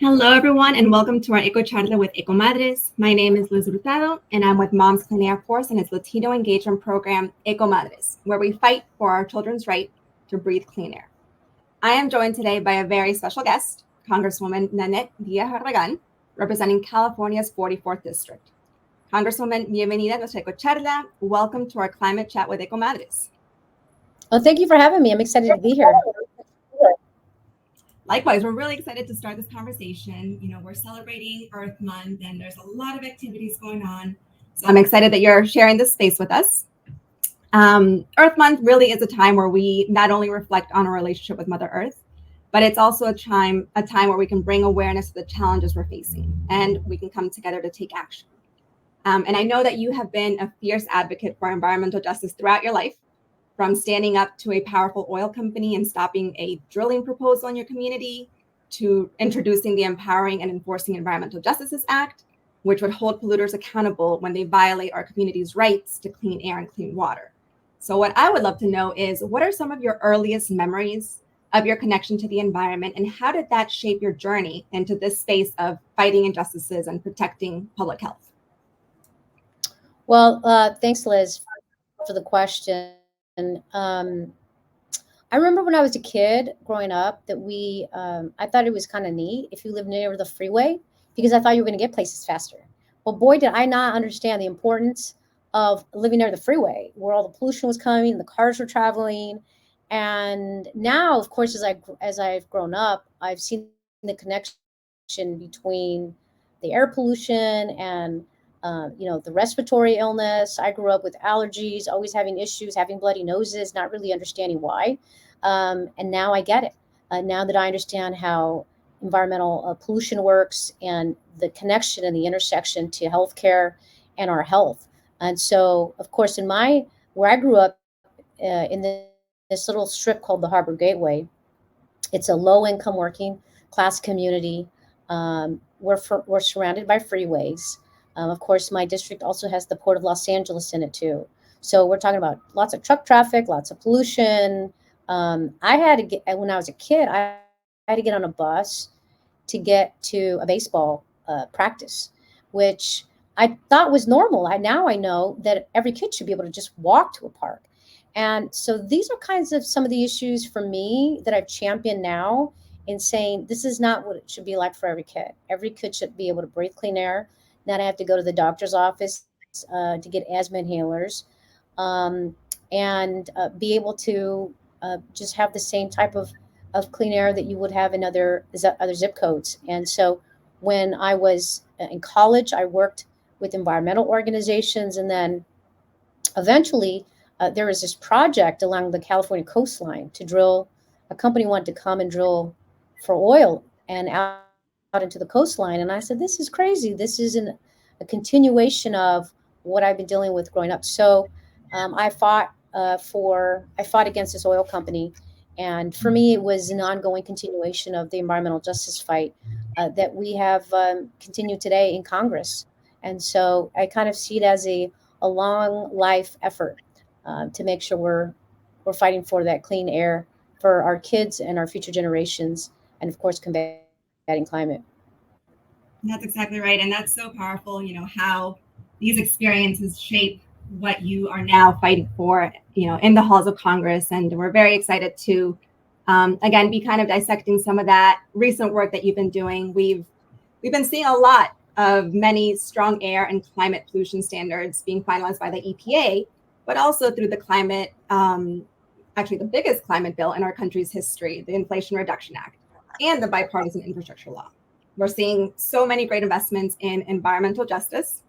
Hello, everyone, and welcome to our Ecocharla with EcoMadres. My name is Liz Hurtado, and I'm with Moms Clean Air Force and its Latino engagement program, EcoMadres, where we fight for our children's right to breathe clean air. I am joined today by a very special guest, Congresswoman Nanette Barragan, representing California's 44th District. Congresswoman, bienvenida a nuestra Ecocharla. Welcome to our climate chat with EcoMadres. Oh, thank you for having me. I'm excited to be here. Likewise, we're really excited to start this conversation. We're celebrating Earth Month and there's a lot of activities going on. So I'm excited that you're sharing this space with us. Earth Month really is a time where we not only reflect on our relationship with Mother Earth, but it's also a time where we can bring awareness to the challenges we're facing and we can come together to take action. And I know that you have been a fierce advocate for environmental justice throughout your life, from standing up to a powerful oil company and stopping a drilling proposal in your community, to introducing the Empowering and Enforcing Environmental Justices Act, which would hold polluters accountable when they violate our community's rights to clean air and clean water. So what I would love to know is, what are some of your earliest memories of your connection to the environment, and how did that shape your journey into this space of fighting injustices and protecting public health? Well, thanks, Liz, for the question. I remember when I was a kid growing up that I thought it was kind of neat if you live near the freeway, because I thought you were going to get places faster. Well, boy, did I not understand the importance of living near the freeway, where all the pollution was coming, the cars were traveling. And now, of course, as I've grown up, I've seen the connection between the air pollution and the respiratory illness. I grew up with allergies, always having issues, having bloody noses, not really understanding why. And now I get it. Now that I understand how environmental pollution works and the connection and the intersection to healthcare and our health. And so, of course, where I grew up in this little strip called the Harbor Gateway, it's a low-income working class community. We're surrounded by freeways. Of course, my district also has the Port of Los Angeles in it too. So we're talking about lots of truck traffic, lots of pollution. When I was a kid, I had to get on a bus to get to a baseball practice, which I thought was normal. Now I know that every kid should be able to just walk to a park. And so these are kinds of some of the issues for me that I've championed now in saying this is not what it should be like for every kid. Every kid should be able to breathe clean air, not have to go to the doctor's office to get asthma inhalers, and be able to just have the same type of clean air that you would have in other zip codes. And so when I was in college, I worked with environmental organizations. And then eventually there was this project along the California coastline to drill. A company wanted to come and drill for oil and out into the coastline. And I said, this is crazy. This isn't a continuation of what I've been dealing with growing up. So I fought against this oil company. And for me, it was an ongoing continuation of the environmental justice fight that we have continued today in Congress. And so I kind of see it as a long life effort to make sure we're fighting for that clean air for our kids and our future generations, and of course, combating climate. That's exactly right. And that's so powerful, how these experiences shape what you are now fighting for, in the halls of Congress. And we're very excited to, again, be kind of dissecting some of that recent work that you've been doing. We've been seeing a lot of many strong air and climate pollution standards being finalized by the EPA, but also through the climate, actually the biggest climate bill in our country's history, the Inflation Reduction Act, and the bipartisan infrastructure law. We're seeing so many great investments in environmental justice,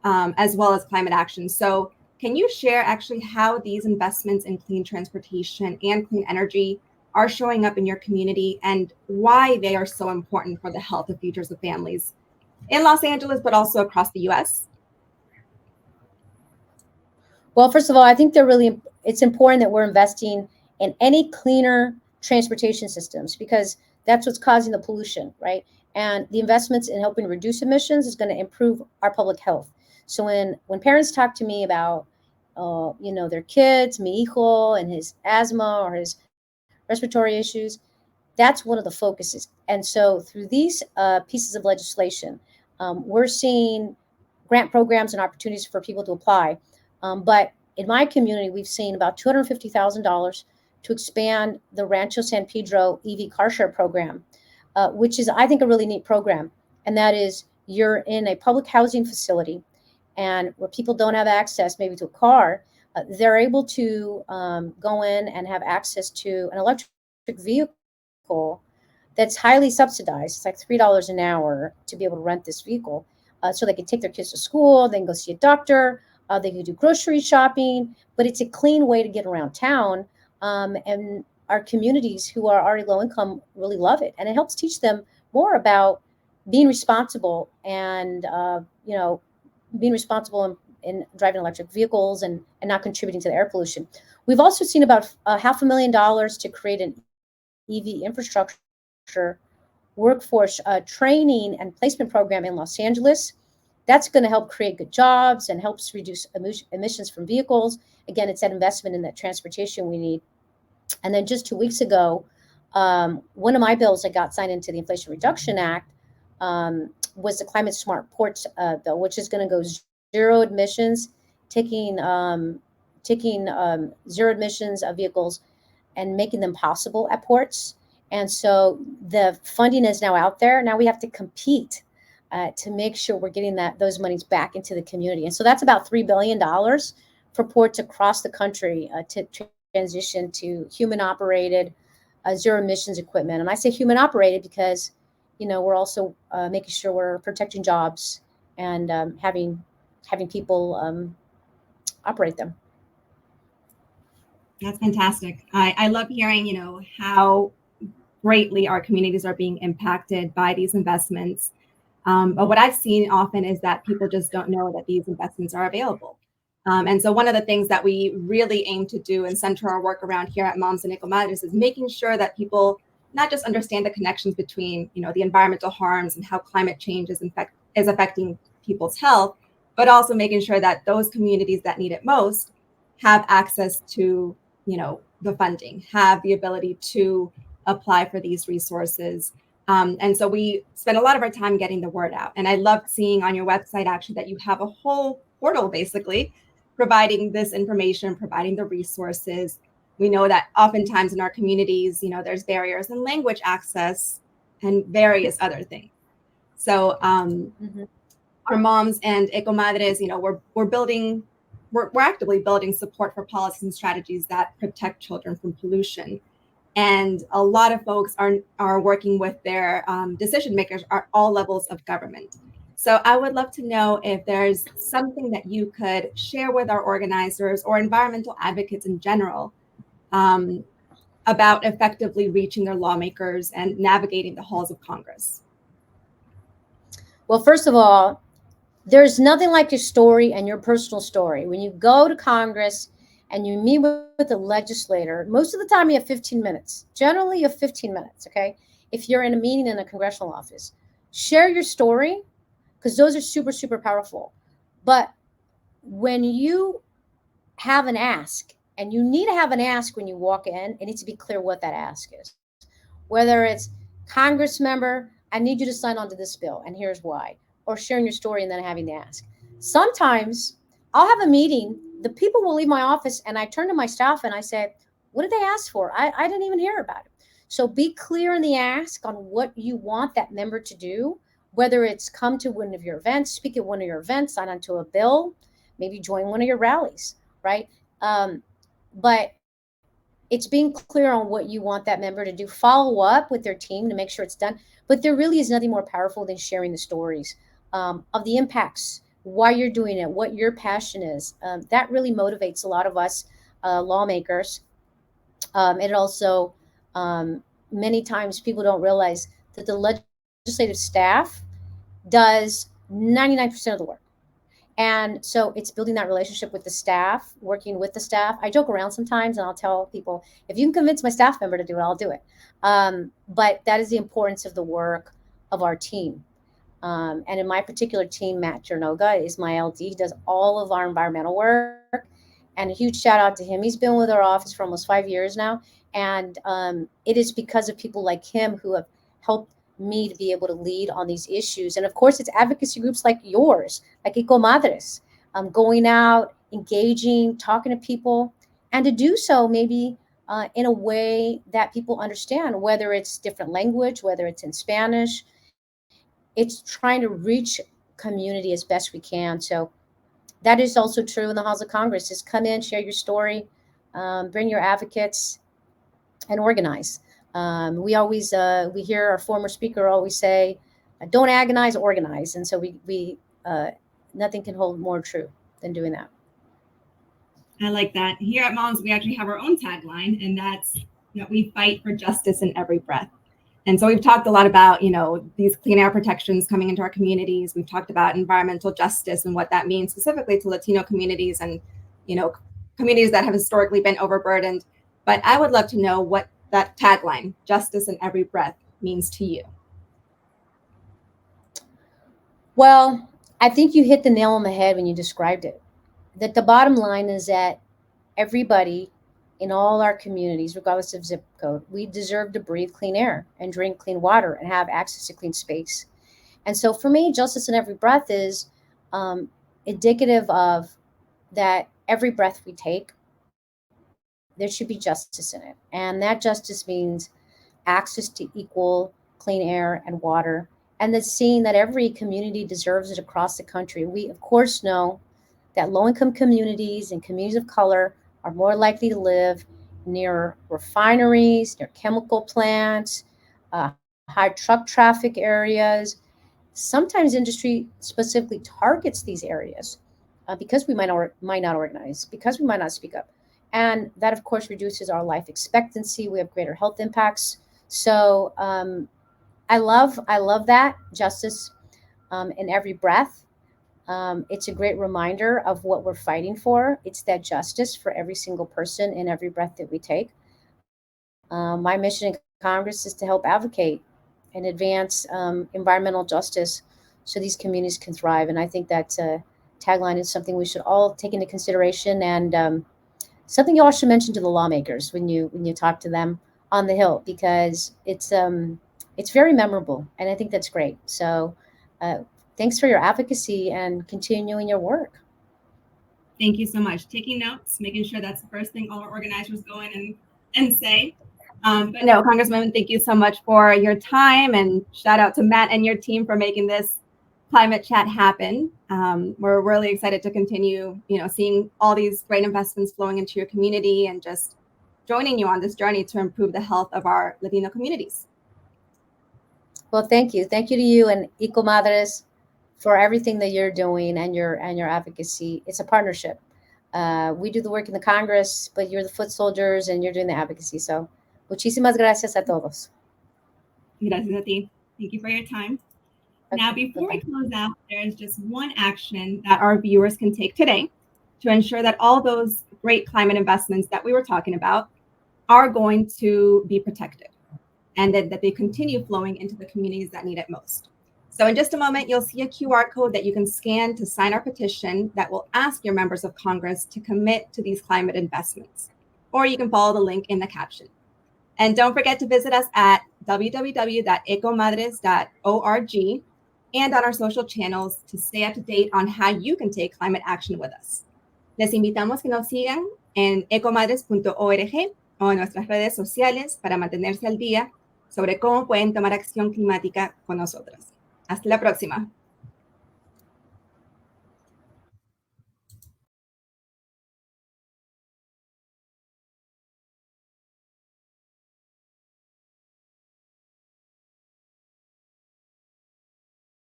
as well as climate action. So can you share actually how these investments in clean transportation and clean energy are showing up in your community and why they are so important for the health and futures of families in Los Angeles, but also across the US? Well, first of all, I think it's important that we're investing in any cleaner transportation systems, because that's what's causing the pollution, right? And the investments in helping reduce emissions is going to improve our public health. So when parents talk to me about, their kids, mi hijo, and his asthma or his respiratory issues, That's one of the focuses. And so through these pieces of legislation, we're seeing grant programs and opportunities for people to apply. But in my community, we've seen about $250,000 to expand the Rancho San Pedro EV car share program, which is, I think, a really neat program. And that is, you're in a public housing facility, and where people don't have access maybe to a car, they're able to go in and have access to an electric vehicle that's highly subsidized. It's like $3 an hour to be able to rent this vehicle. So they can take their kids to school, they can go see a doctor, they can do grocery shopping, but it's a clean way to get around town. And our communities who are already low income really love it. And it helps teach them more about being responsible and, being responsible in driving electric vehicles and not contributing to the air pollution. We've also seen about $500,000 to create an EV infrastructure workforce training and placement program in Los Angeles. That's going to help create good jobs and helps reduce emissions from vehicles. Again, it's that investment in that transportation we need. And then just 2 weeks ago, one of my bills that got signed into the Inflation Reduction Act was the Climate Smart Ports bill, which is going to go zero emissions, taking zero emissions of vehicles and making them possible at ports. And so the funding is now out there. Now we have to compete to make sure we're getting those monies back into the community. And so that's about $3 billion for ports across the country to transition to human operated zero emissions equipment. And I say human operated because, we're also making sure we're protecting jobs and having people operate them. That's fantastic. I love hearing, how greatly our communities are being impacted by these investments. But what I've seen often is that people just don't know that these investments are available. And so one of the things that we really aim to do and center our work around here at Moms and EcoMadres is making sure that people not just understand the connections between, the environmental harms and how climate change is affecting people's health, but also making sure that those communities that need it most have access to, the funding, have the ability to apply for these resources. And so we spend a lot of our time getting the word out. And I love seeing on your website, actually, that you have a whole portal, basically, providing this information, providing the resources. We know that oftentimes in our communities, there's barriers in language access and various other things. So our moms and EcoMadres, we're actively building support for policies and strategies that protect children from pollution. And a lot of folks are working with their decision makers at all levels of government. So I would love to know if there's something that you could share with our organizers or environmental advocates in general about effectively reaching their lawmakers and navigating the halls of Congress. Well, first of all, there's nothing like your story and your personal story. When you go to Congress and you meet with the legislator, most of the time you have 15 minutes. Generally, you have 15 minutes, okay? If you're in a meeting in a congressional office, share your story, because those are super, super powerful. But when you have an ask, and you need to have an ask when you walk in, it needs to be clear what that ask is. Whether it's, Congress member, I need you to sign on to this bill, and here's why. Or sharing your story and then having the ask. Sometimes I'll have a meeting, the people will leave my office, and I turn to my staff and I say, what did they ask for? I didn't even hear about it. So be clear in the ask on what you want that member to do, whether it's come to one of your events, speak at one of your events, sign onto a bill, maybe join one of your rallies, right? But it's being clear on what you want that member to do. Follow up with their team to make sure it's done. But there really is nothing more powerful than sharing the stories of the impacts, why you're doing it, what your passion is. That really motivates a lot of us lawmakers. It also, many times people don't realize that the legislative staff does 99% of the work. And so it's building that relationship with the staff, working with the staff. I joke around sometimes and I'll tell people, if you can convince my staff member to do it, I'll do it. But that is the importance of the work of our team. And in my particular team, Matt Jernoga is my LD. He does all of our environmental work. And a huge shout out to him. He's been with our office for almost 5 years now. And it is because of people like him who have helped me to be able to lead on these issues. And of course, it's advocacy groups like yours, like EcoMadres, going out, engaging, talking to people, and to do so maybe in a way that people understand, whether it's different language, whether it's in Spanish. It's trying to reach community as best we can. So that is also true in the halls of Congress. Just come in, share your story, bring your advocates, and organize. We always we hear our former speaker always say, "Don't agonize, organize." And so we nothing can hold more true than doing that. I like that. Here at Moms, we actually have our own tagline, and that's that we fight for justice in every breath. And so we've talked a lot about, these clean air protections coming into our communities. We've talked about environmental justice and what that means specifically to Latino communities and, communities that have historically been overburdened. But I would love to know what that tagline, justice in every breath, means to you. Well, I think you hit the nail on the head when you described it. That the bottom line is that everybody in all our communities, regardless of zip code, we deserve to breathe clean air and drink clean water and have access to clean space. And so for me, justice in every breath is indicative of that every breath we take, there should be justice in it. And that justice means access to equal clean air and water, and the seeing that every community deserves it across the country. We, of course, know that low-income communities and communities of color are more likely to live near refineries, near chemical plants, high truck traffic areas. Sometimes industry specifically targets these areas because we might not organize, because we might not speak up. And that, of course, reduces our life expectancy. We have greater health impacts. So I love that justice in every breath. It's a great reminder of what we're fighting for. It's that justice for every single person in every breath that we take. My mission in Congress is to help advocate and advance environmental justice so these communities can thrive. And I think that tagline is something we should all take into consideration, and something you all should mention to the lawmakers when you talk to them on the Hill, because it's very memorable, and I think that's great. So thanks for your advocacy and continuing your work. Thank you so much. Taking notes, making sure that's the first thing all our organizers go in and say. But no, Congresswoman, thank you so much for your time, and shout out to Matt and your team for making this climate chat happen. We're really excited to continue, seeing all these great investments flowing into your community and just joining you on this journey to improve the health of our Latino communities. Well, thank you. Thank you to you and EcoMadres for everything that you're doing and your advocacy. It's a partnership. We do the work in the Congress, but you're the foot soldiers and you're doing the advocacy. So, muchísimas gracias a todos. Gracias a ti. Thank you for your time. Okay, now, before we close out, there is just one action that our viewers can take today to ensure that all those great climate investments that we were talking about are going to be protected, and that they continue flowing into the communities that need it most. So in just a moment, you'll see a QR code that you can scan to sign our petition that will ask your members of Congress to commit to these climate investments, or you can follow the link in the caption. And don't forget to visit us at www.ecomadres.org and on our social channels to stay up to date on how you can take climate action with us. Les invitamos que nos sigan en ecomadres.org o en nuestras redes sociales para mantenerse al día sobre cómo pueden tomar acción climática con nosotros. Hasta la próxima.